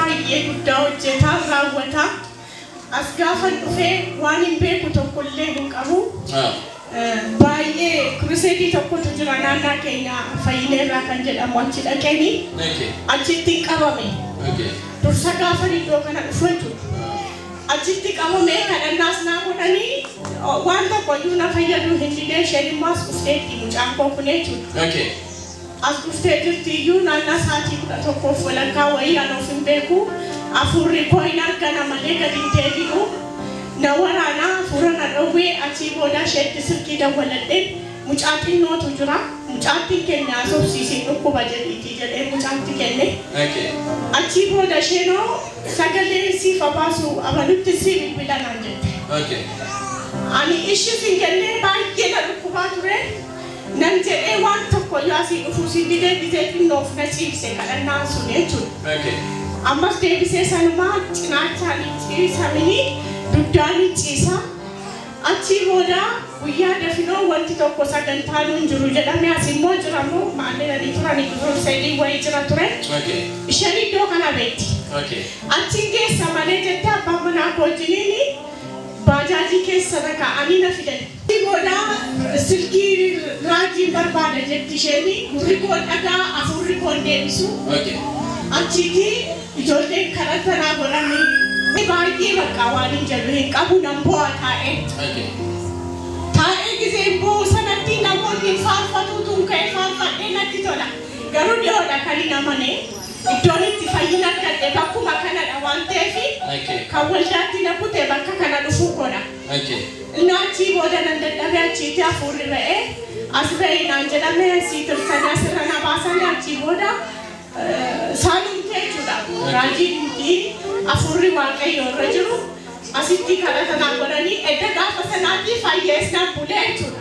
baay'ee guddaa hojjetaa raawwataa as gaafan dhufee waan hin beeku tokkollee hin qabu. Baay'ee kruseedii tokkotu jira naannaa keenya Fayyileerraa kan jedhamu achi dhaqanii achitti qabame. Dursa gaafan iddoo kana dhufu jechuudha. Achitti qabame kadhannaas naa godhanii waan tokkoyyuu na fayyadu hin didee isheen immoo as dhufteetti mucaan koo kun jechuudha. As dhuftee jirti iyyuu naannaa sa'aatii 11 walakkaa wayii anuuf hin beeku. Afurri koo hin argana malee gadi hin deebi'u. Na waraanaa hafuura na dhowwee achii booda isheetti silkii dawwaladheen mucaa xinnootu jira. Mucaattiin keenya asoobsiisee dhukkuba jedhiitii jedhee mucaatti kenne. Achii booda isheenoo sagalee siif baasu abalutti si bilbila naan jette. Ani ishii sin kennee baay'ee na dhukkubaa ture. Nan jedhee waan tokko yaasii dhufuu si didee didee xinnoof na ciibse kadhannaan sun jechuudha. Ammas deebisee sanumaa cinaachaan ciisamanii duddaan ciisa. Achii booda guyyaa dafinoo wanti tokko sagantaan hin jiru jedhamee as immoo jiramoo maaliranii turanii kruseedii wayii jira ture. Isheen iddoo kana beekti. Achiin keessa malee jettee abbaan manaa koo wajjiniin baajaajii keessa raka'anii na fidan. Achii booda silkii raajiin barbaada jetti isheen gurri koo dhagaa afurri koo deebisu. Achitti ijoolleen kadhata naa godhanii baay'ee bakka waan hin jedhu hin qabu nan bo'aa taa'ee. Taa'ee giseen bo'uu sanatti namoonni faarfatuutu ka'ee faarfadhee natti tola. Garuu dhiyoodha kan hin amane iddoon itti fayyina argadhe bakkuma kanadha waan ta'eef kan waldaatti na kute bakka kana dhufuu godha. Inni achii booda nan dadhabee achiitti hafuurri ba'ee as ba'ee naan jedhamee asii tirsanii asirra na baasanii achii booda saanumtee jechuudha. Raajiin afurri waaqayyo irra jiru asitti kadhata naa godhanii edda gaafa sanaatti fayyeesnaan bulee jechuudha.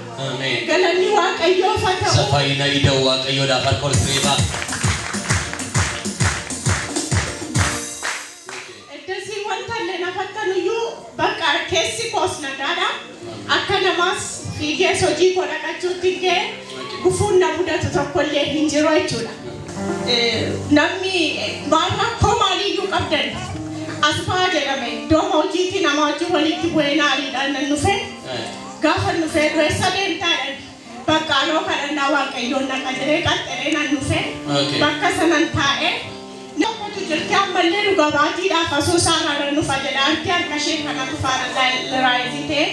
Galanni waaqayyoo haa ta'u. Safaayina ida'u waaqayyoodhaaf harka ol fireemaa. Eddasii wanta illee nafattanuyyuu bakka keessi koos nagaadha. Akka namaas fiigee hojii koo dhaqachuutti ga'e gufuun na mudatu tokkollee hin jiru jechuudha. Namni rakkoo maaliiyyuu qabdan as ba'aa jedhame iddoo hojiitti nama wajjin walitti bu'ee naariidhaan nan dhufe gaafa dhufee du'eessa deemtaadhaan bakka anoo kadhannaa waaqayyoon naqa jedhee qaxxaree nan dhufe bakka sanan taa'ee namoota jirti ammallee dhuga baatiidhaaf asoosaarraa nan dhufa jedha anti harka ishee kana dhufaara raayitee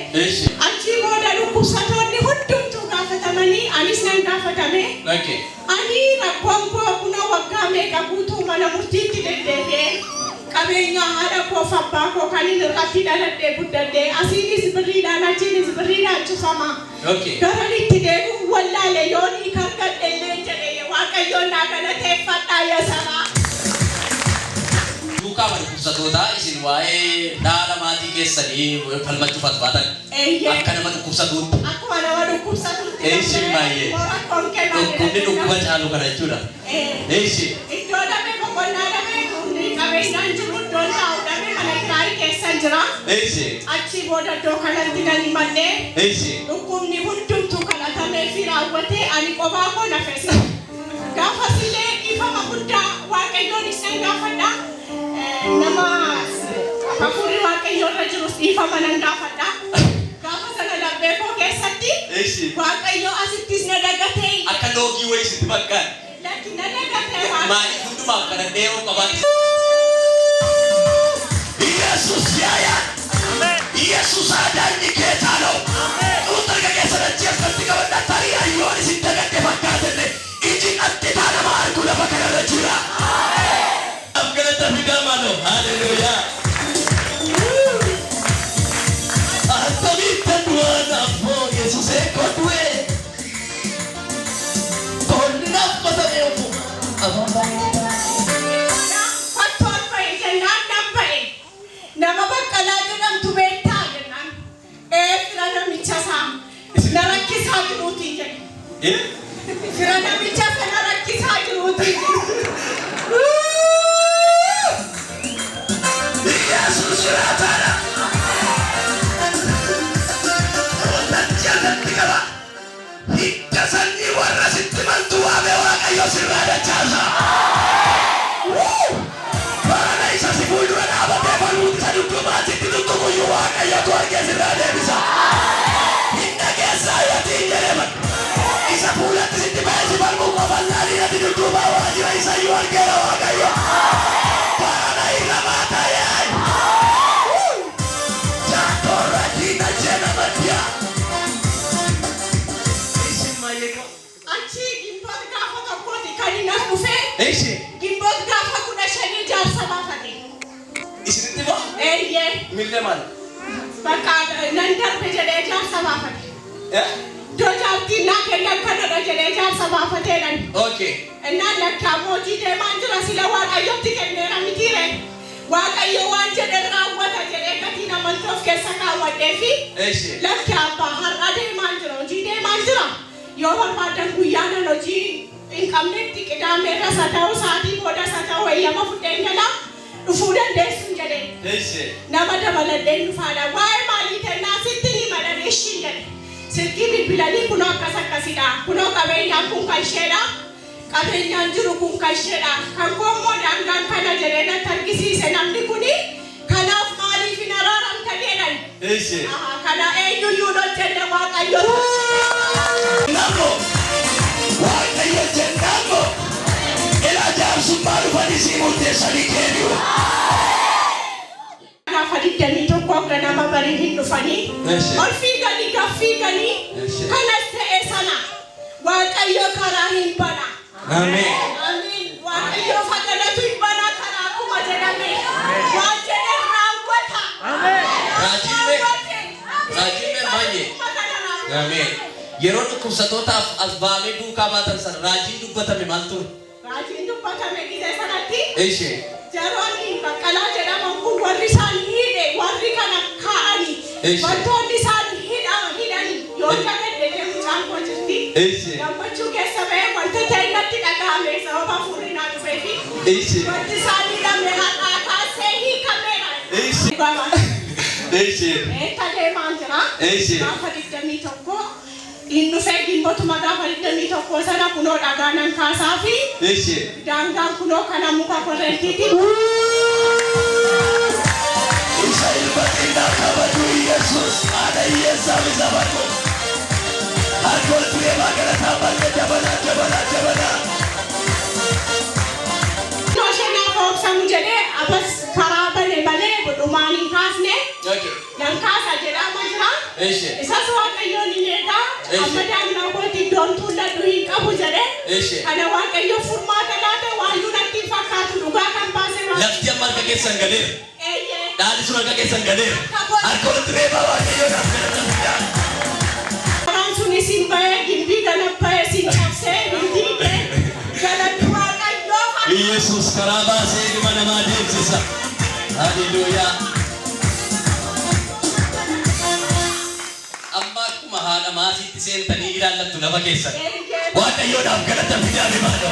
achii booda dhukkubsatoonni hundumtuu gaafatamanii anis nan gaafatame. Ani rakkoon koo kuna waggaa meeqa guutuu mana murtiitti deddeebi'ee qabeenya haadha koo fi abbaa koo kan inni irratti dhaladhee guddadhee asiinis birriidhaan achiinis birriidhaan cufama. Garan itti deebi'u wallaalee yoon hiika argadhellee jedhee waaqayyoon naa galateeffadhaa yaasabaa. Duukaa dhukkubsatootaa isin waa'ee dhaala maatii keessanii falmachuuf as baatan akka nama dhukkubsatuutti. Akkuma nama dhukkubsatuutti. Isin baay'ee. Dhukkubni dhukkuba caalu kana jechuudha. Isin. Iddoo dhabee boqonnaa dhabee hundi qabeenyaan jiru iddoon taa'u dhabee mana kiraarii keessa jira. Isin. Achii booda iddoo kanatti nan himadhee. Isin. Dhukkubni hundumtuu kadhatamee fi raawwatee ani qophaa koo nafeessa. Gaafasillee dhiifama guddaa waaqayyoon isaan gaafadha. Nama hafuurri waaqayyoo irra jirus dhiifama nan gaafadha. Gaafa sana labbee koo keessatti waaqayyoo asittis na dagatee. Akka loogii wayii sitti bakkaan. Lakki na dagatee. Maaliif hundumaaf kana deemuu qaban? Yesus yaaya. Yesus adaanyi keetaa loo. Dhuunfa erga keessa dachee akkatti qabadhaa tarii ayyoon isin dagatee fakkaatelle. Iji atti taana maargu lafa kanarra jira. Hallelujah. Atabita duana po Jesus ekodwe. Tolna kota eofu. Fatwa pa jangan nampai. Nama bakala jangan tu beta jangan. Firana michasa. Naraki sajuruti jangan. Firana michasa naraki sajuruti. Yesus ratara. Jangan tinggal. Hingga sani warna sentimental ame orang ayo sirada jasa. Para isa yeko. Achi gimbot gaafa tokkooti kan inni as dhufee. Eeshi. Gimbot gaafa 15 jaarsa baafate. Isinitti ba? Eeyyee. Millee maal? Bakka nan darbe jedhee jaarsa baafate. Dojaartiin naa kennan kanadha jedhee jaarsa baafateedhan. Okay. Innaan lakkaa mootii deemaan jira sila waaqayyotti kenneera mitiire. Waaqayyo waan jedhe raawwata jedhee gatiin amantii of keessa kaawwadhee fi lakkaa abbaa har'a deemaan jira hojii deemaan jira. Yoo barbaadan guyyaanan hojii hin qabnetti qidaameerras haa ta'u sa'aatii boodas haa ta'u eeyyama fudheen jalaa dhufuu dandeessuun jedhee. Nama dabaladheen dhufaadha. Waa'ee maalii ta'inaa sitti ni malan ishiin jedhe. Silkii bilbilanii kunoo akkas akkasidha. Kunoo qabeenyaan kun kan isheedha. Qabeenyaan jiru kun kan isheedha. Kan koommoo daangaan kana jedhee natti argisiise namni kuni kanaaf maaliif hin araaramtaneedhan. Kana eenyuyyuu hojjenne waaqayyo. Namo waaqayyo jennamo ilaa jaarsummaa dhufanii si murteessanii kennu. Gaafa 21 ganama barii hin dhufanii ol fiiganii gaafa fiiganii kanas ta'e sana waaqayyo karaa hin bana. Ameen. Ameen. Waaqayyo fagalatu hin bana karaa akkuma jedhame waan jedhe raawwata. Ameen. Raajiin baay'ee. Ameen. Yeroo dhukkubsatootaaf as baamee duukaa baatan sana raajiin dubbatame maal ture? Raajiin dubbatame gisee sanatti. Eeshee. Jaroonni baqqalaa jedhaman kun warri isaan hidhe warri kana kaa'anii wantoonni isaan hidhanii yoo jaalladhe mucaan koo jirti gammachuu keessa ba'ee wanta ta'e natti dhaga'ame sababa furii naa dhufee fi wanti isaan hidhame har'aa kaasee hiikameera. Deemaan jira gaafa 21 inni dhufee gimbotuma gaafa 21 sana kunoo dhagaanan kaasaa fi daangaan kunoo kana muka korreentiiti. Isa ilbatina kabaju Yesus ada Yesus zabako. Harkol tuye magala taballe jabana. Noshena fooksamu jedhee abas karaa bane budhumaan hin kaasne. Nan kaasa jedhama jira. Isas waaqayyoon hin eegaa. Amma daannaa kooti iddoon tuulladhu hin qabu jedhee. Kana waaqayyo furmaata laata waayyuu natti fakkaatu dhugaa kan baase waan. Lafti amma harka keessan galeera. Daadhi sun harka keessan galeera. Harka walitti reebaa waaqayyoon afgalatamudha. Karaan sun isin bahee gimbii gana bahee isin cabsee hin diigee galanni waaqayyoo. Yesus karaa baasee dhuma namaa deemsisa. Haleluuyaa. Amma akkuma haadha maasiitti seentanii ilaallattu lafa keessan. Waaqayyoodhaaf galata fidaa limaadha.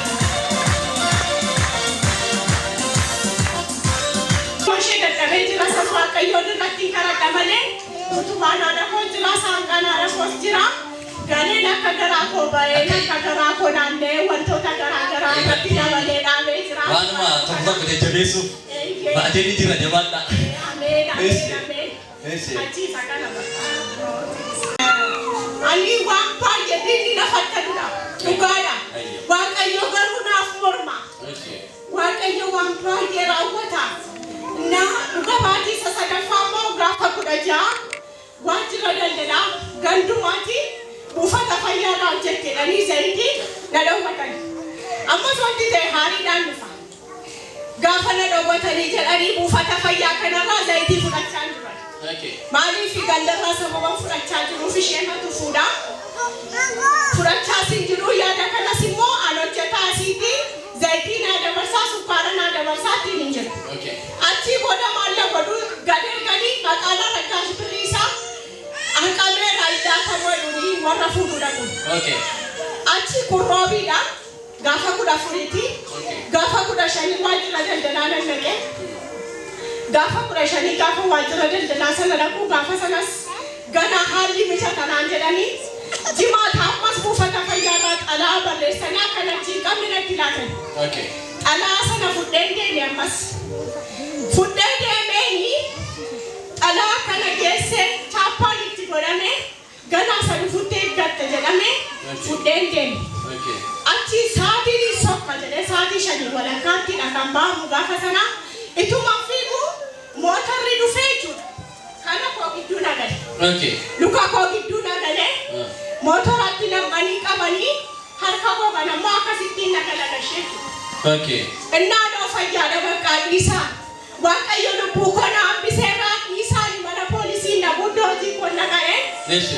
Ishee dadhabee jira sas waaqayyoon irratti karadha malee utubaan haadha koo jira saanqaan haadha koos jira. Ganeen akka garaa koo ba'een akka garaa koo naannee wantoota garaa irratti dabalee dhaabee jira. Waanuma tokko jajjabeessuuf baatee ni jira jabaadha. Ameen. Achiisa kana bakka. Ani waan baay'ee inni nafattadudha. Dhugaadha. Waaqayyo garuu naaf morma. Waaqayyo waan baay'ee raawwata. Na dhuga baatii sadaffaa immoo gaafa 16 waajjira daldalaa gandumaatti buufata fayyaadhaa hojjetedhanii zayitii na dhowwatan. Ammas wanti ta'e haariidhaan dhufa. Gaafa na dhowwatanii jedhanii buufata fayyaa kanarraa zayitii fudhachaa jiran. Maaliif gandarraa sababa fudhachaa jiruuf isheenatu fuudha. Fudhachaa sin jiru yaada kanas immoo an hojjetaa asiitti zayitii naa dabarsaa sukkaara naa dabarsaa ittiin hin jiru. Achii booda maalla godhu gadeeganii maqaala rakkaash birriisaa hanqamee raayyaa ta'uu jedhanii warra fuudhu dhaqu. Achii kurroobiidha gaafa 14tti gaafa 15 waajjira daldalaa nannaqee gaafa 15 gaafa waajjira daldalaa sana dhaqu gaafa sanas gana haalli mijatanaan jedhanii jimaata ammas buufata fayyaadhaa xalaa barreessanii akkana achiin qabni natti laatan. Xalaa sana fudheen deeme ammas. Fudhee deemeeni xalaa kana geessee chaappaan itti godhame ganaa sadi futtee gatte jedhame fudheen deeme. Achi sa'aatiin sokka jedhee sa'aatii 5 walakkaatti kan baamu gaafa sana ituma fiigu mootarri dhufee jiru. Kana koo gidduu nagale. Luka koo gidduu nagale. motoratti namani qabani harka gogan amma akkasitti naqalagasheetu. Okay. Innaa doo fayyaadha bakka isa waaqayyo lubbuu kona hambiseera isaani mana poolisii na buddootii konna qa'ee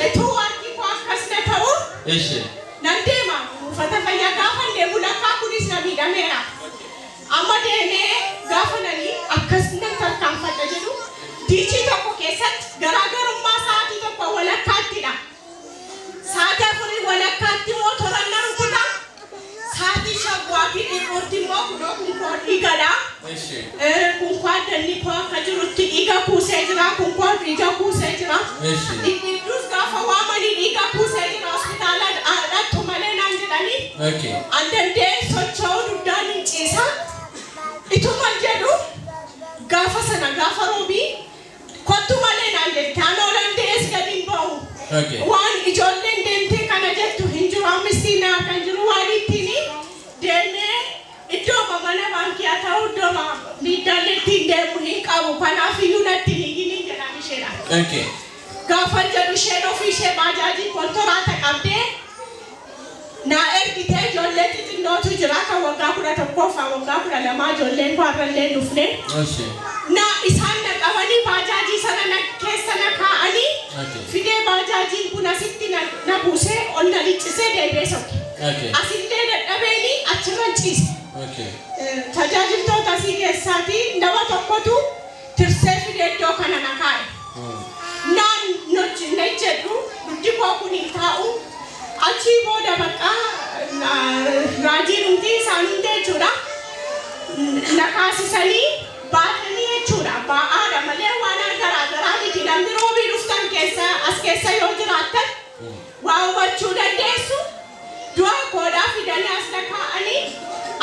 etuu harki koo akkas na ta'u nan deema uffata fayyaa gaafa deemu lakkaa kunis na miidhameera amma deemee gaafa nani akkas nan tarkaanfadha jedhu diichii tokko keessatti garaagarummaa sa'aatii tokko walakkaattiidha sa'aatii afurii walakkaatti mootoraan na rukuta sa'aatii shagwaa fi dhiirootti immoo kunoo kun koo dhiigadha kun koo addanni koo akka jirutti dhiiga kuusee jira kun koo dhiiga kuusee jira dhidhiidduus gaafa waamanii dhiiga kuusee jira hospitaala dhaadhattu malee naan jedhanii andandee socho'uu duddaan hin ciisa ituma jedhu gaafa sana gaafa roobii kottu malee naan jedhe taanoo dandees gadi hin ba'u waan ijoolleen deemtee kana jettu hin jiru ammistiinaa kan jiru waan ittiin deemee iddoo mana baankii haa ta'u iddoo miidhaan ittiin deemu hin qabu kanaaf iyyuu natti hin jedhan isheedha. Gaafa jedhu isheen ofii ishee baajaajii kontoraata qabdee naa ergitee ijoollee xixinnootu jira kan waggaa 11 fi waggaa 12 ijoolleen baarrallee dhufne naa isaan na qabanii baajaajii sana keessa na kaa'anii fidee baajaajiin kun asitti na buusee ol na liccisee deebee sokke asillee dadhabeeni achirran ciise. Tajaajiltoota asii keessaatii nama tokkotu tirsee fidee iddoo kana na kaa'e. Naan jedhu duddi koo kun hin taa'u achii booda bakka raajii dhumtii isaan hundee jechuudha. Na kaasisanii baatanii jechuudha. Ba'aadha malee waan garaagaraa miti namni roobii dhuftan keessa as keessa yoo jiraattan waa hubachuu dandeessu. Du'a koodhaa fidanii as na kaa'anii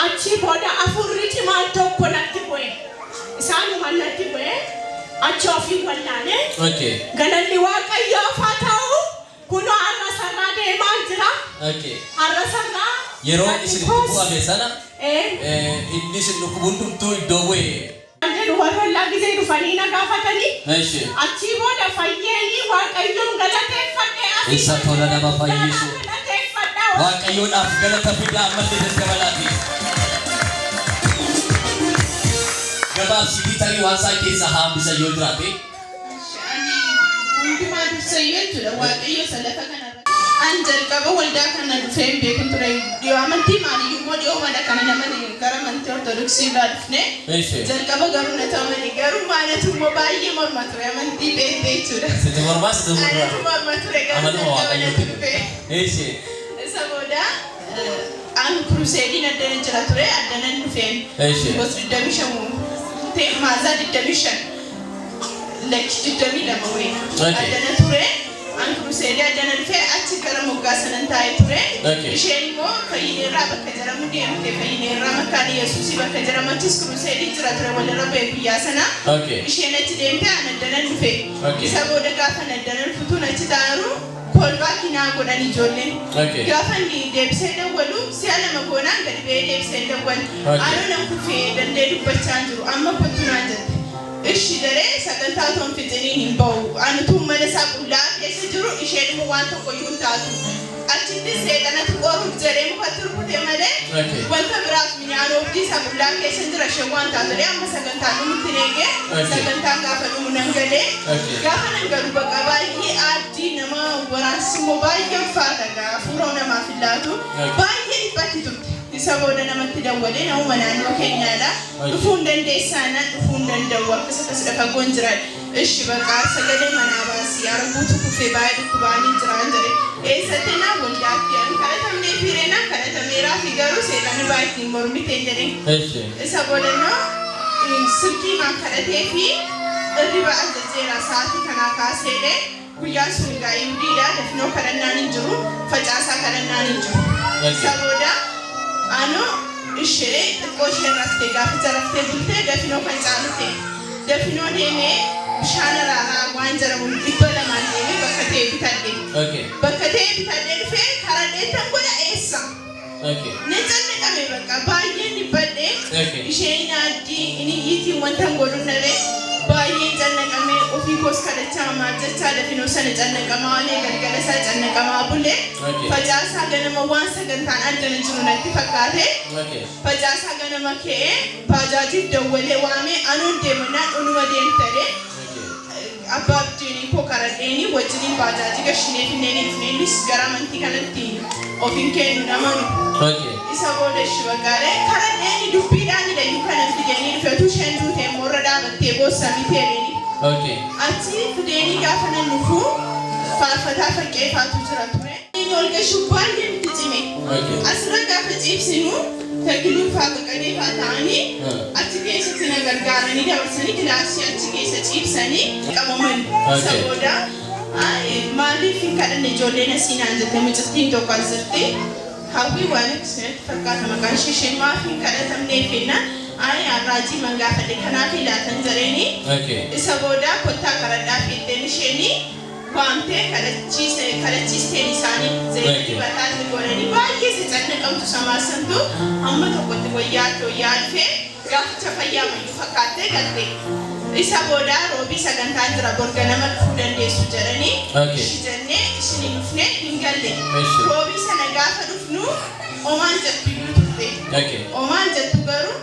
achii booda afurri cimaan tokko natti bu'e. Isaanuma natti bu'e. Achi ofii wallaalee. Galanni waaqayyoof haa ta'u kunoo har'a sarraa deemaa jira. Har'a sarraa. Yeroo isin bu'ame sana inni isin hundumtuu iddoo bu'e. Warra laggisee dhufanii na gaafatanii. Achii booda fayyeeni waaqayyoon galateeffadhee. Isa tola nama fayyisu. Waaqayyoodhaaf galata fidaa ammallee dadhabalaati. Gabaabsii tarii waan isaa keessaa hambisa yoo jiraate. Hundumaa dursayyoo jechuudha waaqayyo salafa kanarra. An jalqaba waldaa kana dhufee hin beeku ture. Dhiyoo amantii maaliyyuu immoo dhiyoo mala kana namani gara amantii ortodoksii irraa dhufne. Jalqaba garuu na ta'amani garuu maalatu immoo baay'ee morma ture amantii beektee jechuudha. Sitti mormaa sitti mormaa. Anatu morma ture garuu jalqaba na dhufe. Saboda an kruseedii addana jira ture addanan dhufeen gosa 25 ta'e maasaa 25 lakki 22 wayii addana ture an kruseedii addana dhufee achi gara moggaa sanan taa'ee ture isheen immoo fayyineerraa bakka jedhamu deemte fayyineerraa makkaan yesuusii bakka jedhamachis kruseedii jira ture walirra ba'e guyyaa sana isheen achi deemte an addanan dhufe isa booda gaafa addanan futuun achi taa'aru kolbaa kinaa godhan ijoolleen gaafa inni deebisee dawwalu si'a lama goonaan gadi ba'ee deebisee dawwalu anoo nan kufee dandee dubbachaa jiru amma kottunaan jette ishi daree sagantaa toon fixiniin hin ba'u anutuun mana isaa qullaa keessa jiru isheen immoo waan tokko iyyuu hin taatu achitti seexanatu qoruuf jedhee mukatti rukute malee wanta biraaf minyaan oobdii isaa qullaa keessa jira isheen waan taatudha amma sagantaan dhumutti neegee sagantaan gaafa dhumu nan galee gaafa nan galu bakka baay'ee aaddii nama waraansi immoo baay'ee ulfaata fuuroo namaaf hin laatu baay'ee dhiphatti turte isa booda namatti dawwalee namuma naannoo keenyaadha dhufuun dandeessaanaan dhufuun danda'u akkas akkas fagoon jira ishi bakka sagalee manaa baasii arguutu kufee baay'ee dhukkubaanii jiraan jedhe eessatti naa waldaatti an kadhatamnee fiireenaan kadhatameeraa fi garuu seexanni baay'ee mormitee jedhe isa booda immoo silkii maan kadhatee fi irriba ajajjeera sa'aatii kanaa kaaseedhe guyyaan sun egaa Yihudiidha dafnoo kadhannaan hin jiru facaasaa kadhannaan hin jiru isa booda anu ishee xiqqoo ishee raftee gaafa raftee bultee dafinoo kan caalute dafinoo deemee bishaan araaraa waan jedhamu iddoo lamaan deemee bakka ta'e bitadhee dhufee karaa dheettan godha eessa ni calliqame bakka baay'ee dhibbadhee isheen addii inni iitiin wanta godhu nabee baay'ee calliqame ofii kos kadachaa maajjachaa dafinoo sana cannaqamaa walee galgala isaa cannaqamaa bulee facaasaa ganama waan sagantaan addana jiru natti fakkaate facaasaa ganama kee baajaajiif dawwalee waamee anuun deemanaan dhunuma deemtadee abbaa abdiinii koo karadheeni wajjiniin baajaaji gashinee finneenis gara amantii kanatti ofiin kennu namanu isa booda shibagaare karadheeni dubbiidhaan hidhayyuu kanan fideenii dhufetu isheen duutee morra dhaabattee boossa miteereeni achi fideenii gaafa nan dhufu faarfataa faqqeefaatu jira ture ol gashuu baay'ee miti cime asirra gaafa ciibsinu takkiluu faaqa qadeefaa ta'anii achi keessatti na gargaaranii dabarsanii gilaasii achi keessa ciibsanii qabaman isa booda maaliif hin kadhanne ijoolleen asii naan jette mucattiin tokko as jirti hawwii waan akkasumatti fakkaata maqaan ishee maaf hin kadhatamnee kenna arraajii mangaafadhe kanaaf ilaatan jireeni isa booda kottaa karadhaa fiddeen isheenii waamtee kadhachiisteen isaanii zeetii bataatti godhanii baay'ee si cannaqamtu samaasantu amma tokkotti wayyaa alfee gaaficha fayyaa mayyuu fakkaattee galte isa booda roobii sagantaan jira borga nama dhufuu dandeessu jedhanii ishi jennee isinii dhufnee hin galle roobii sana gaafa dhufnu omaan jettu iyyuu turte omaan jettu garuu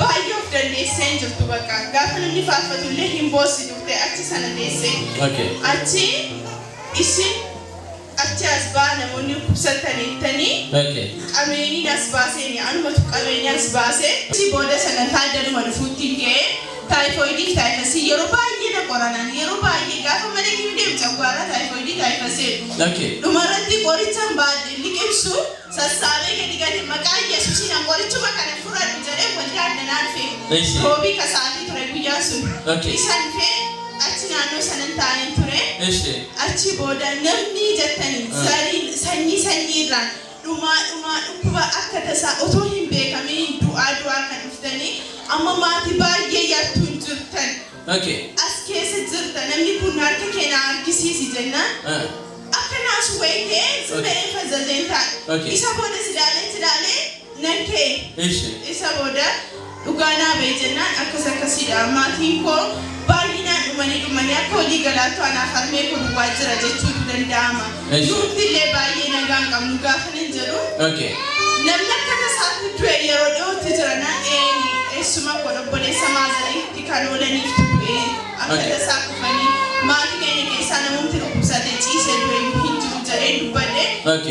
baay'ee of dandeessee hin jirtu bakka gaafa namni faarfatullee hin boossi turte achi sana teessee achi isin achi as baa namoonni kubsataniittanii qabeeniin as baaseeni anumatu qabeeni as baasee achi booda sagantaa addanuma dhufuuttiin ga'ee taayifoidii taayifasii yeroo baay'ee na qoranan yeroo baay'ee gaafa mana kimi deemu cawwaara taayifoidii taayifasee dhumarratti qorichaan baadhee liqimsu sassaabee gadi maqaa Yesuusiin an qorichuma kana fudhadhu jedhee waldaa addanaan fee roobii kasaatii ture guyyaa sun isaan fee achi naannoo sanan taa'een ture achi booda namni jettanii sanyii irraan dhumaa dhukkuba akka tasaa otoo hin beekamiin du'aa kan dhuftanii amma maatii baay'ee yartuu hin jirtan as keessa jirta namni kun harka keenya argisiisi jennaan akka naasu wayitee simba'ee fazalleen ta'a isa booda silaalee nan ka'e isa booda dhugaanaa ba'e jennaan akkasiidha maatiin koo baay'inaan dhumanii akka hojii galaattu anaaf harmee kun waa jira jechuutu danda'ama nuti illee baay'ee nagaan qabnu gaafa hin jedhu namni akka tasaatti du'e yeroo dhiyootti jira naan eessuma kun obboleessa maazaliitti kan oolaniif tu'e akka tasaa kufanii maatii keenya keessaa namoonni dhukkubsatee ciisee du'e hin jiru jedhee dubbadhe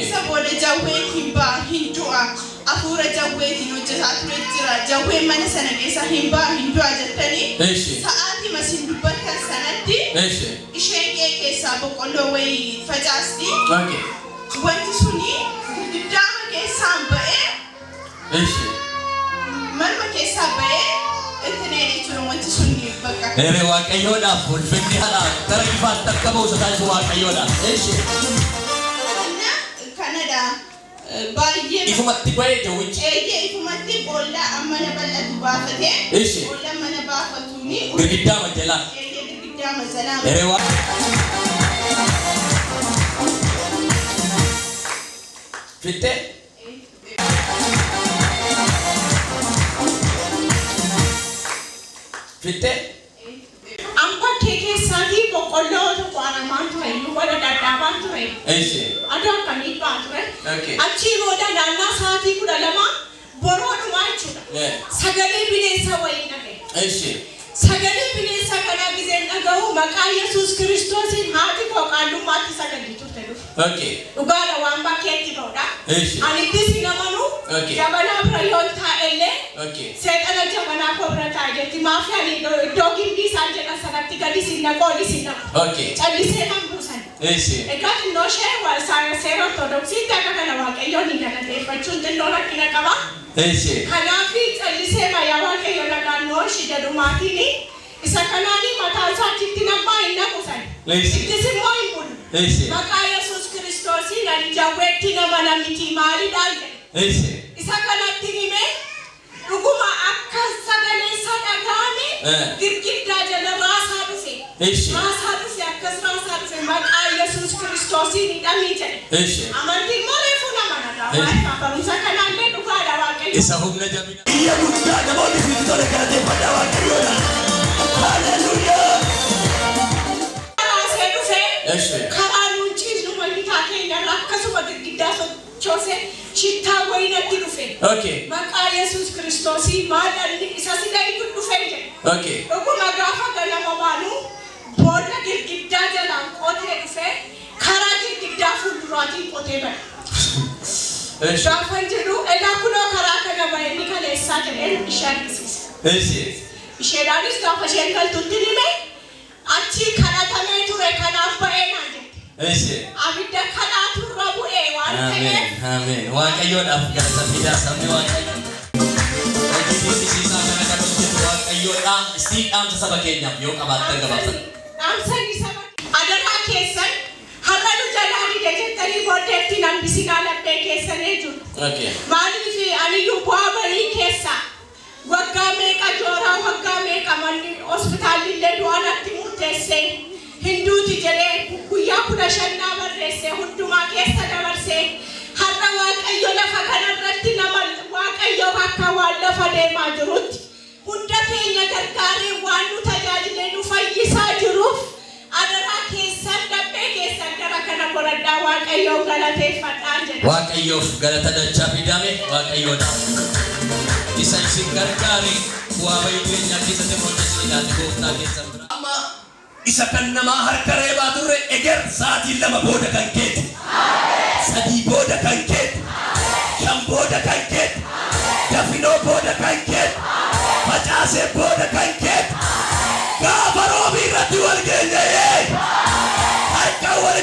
isa booda jawween hin ba'a hin du'a afuura jawweetiin hojjetaa ture jira jawween mana sana keessa hin ba'a hin du'a jettanii sa'aatii masiin dubbattan sanatti isheen qe'ee keessaa boqqolloo wayii facaasti wanti suni guddaama keessaan ba'ee marma keessaa ba'ee itti jechuudha wanti suni bakka. Eere waaqayyoodhaaf ulfinni halaa gara ifaatti akka ba'u taasisu waaqayyoodhaaf. Kanada baay'ee ifumatti ba'ee jawwichi. Ifumatti boolla mana bal'atu baafatee boolla mana baafatuuni girgiddaa majalaa. Girgiddaa majalaa. Eere waa. Fitte. Fitte. Amma keke sadi boqqolloo tokko aramaan ture wala dadhaabaan ture. Aduu akkamii ba'aa ture. Achii booda naannaa sa'aatii 12 boroodhumaa jechuudha. Sagalee bineensa wayii dhagaye. Sagalee bineensa kana gizeen dhagahu maqaa Yesuus Kiristoosiin haati koo qaallummaatti sagalii turte dhufu. Dhugaadha waan bakkeetti ta'udha. Anittis hin amanu jabanaa bira yoo taa'ellee seexana jabanaa koo bira taa'e jetti maafiyaan iddoo gimbii isaan jedhan sanatti gadi sinna qooli sinna callisee kan buusan. Egaa xinnoo ishee seera ortodoksii akka kana waaqayyoon hin galateeffachuun xinnoo rakkina qaba. Kanaaf callisee mayyaa waaqayyo dhagaannoo ishee jedhumaatiin isa kanaanii mataa isaatiitti namaa hin naqusan. Ittis immoo hin bulu. Maqaa Yesuus Kiristoosiin ani jawweetti nama namitii maaliidhaan jedhe. Isa kanatti himee dhuguma akka sagalee isaa dhaga'ame girgiddaa jala raasaa dhufe. Raasaa dhufe akkas raasaa dhufe maqaa Yesuus Kiristoosiin hidhamii jedhe. Amantiin immoo reefuu nama nagaa. Barumsa kanaallee dhugaadha waaqayyo. Isa humna jabina. Biyya guddaa namoonni fiigdota galateeffadhaa waaqayyoodha. Hallelujah. ግድግዳ ቾሴ ሽታ ወይነት ይሉፈ ኦኬ በቃ ኢየሱስ ክርስቶስ ማዳን ኢሳሲላይ ዱፈ ይጀ ኦኬ እኮ ማጋፋ ገለማማኑ ቦለ ግድግዳ ጀላን ቆቴ ዱፈ ካራ ግድግዳ ፉልራቲ ቆቴ በ ሻፈንጀሉ እላኩሎ ካራ ከገባይ ኒካለ ሳጀን ኢሻዲስ እሺ ኢሻዳዲስ ታፈሸንከል ቱንዲኒ አቺ ካራታሜ ቱሬ ካናፋኤ ናጀ እሺ አብደ ካራቱ ረቡኤ ዋንተ አሜን ዋቀዮን አፍጋታ ፊዳ ሰሚ ዋቀዮ ወዲዲ ሲሳ ከነከቶች ዋቀዮዳ እስቲ ዳም ተሰበከኛ ዮ ቀባተ ገባተ አምሰኒ ሰበ አደራ ኬሰን ሀረዱ ጀላኒ ደጀተኒ ቦዴቲ ናምቢሲና ለበ ኬሰን ሄጁ ኦኬ ማሊፊ አንዩ ቧበሪ ኬሳ ወጋሜ ቀጆራ ወጋሜ ቀመኒ ሆስፒታል ለዱአናቲ ሙርቴሴ ሂንዱቲ ጀሌ ጉያ ኩዳሸና በረሴ ሁንዱማ ኬሰ ደበርሴ ሀረ ዋቀዮ ለፈ ከነረቲ ነመል ዋቀዮ ባካ ዋለፈ ደማ ጅሩት ሁንደቴኛ ገርጋሪ ዋኑ ተጃጅሌኑ ፈይሳ ጅሩፍ አደራ ኬሰን ደቤ ኬሰን ደራ ከነ ጎረዳ ዋቀዮ ገለቴ ፈጣን ጀ ዋቀዮ ገለተ ደቻ ፊዳሜ ዋቀዮ ዳ ኢሳን ሲገርጋሪ ዋበይ ዱኛ ኪሰተ ሞንደስ ይላል ጎፍታ ኬሰን አማ isa kannama harkare bature eger saati lama boda kanket sadi boda kanket sham boda kanket dafino boda kanket pachase boda kanket gabaro bi rati wal genya harka wal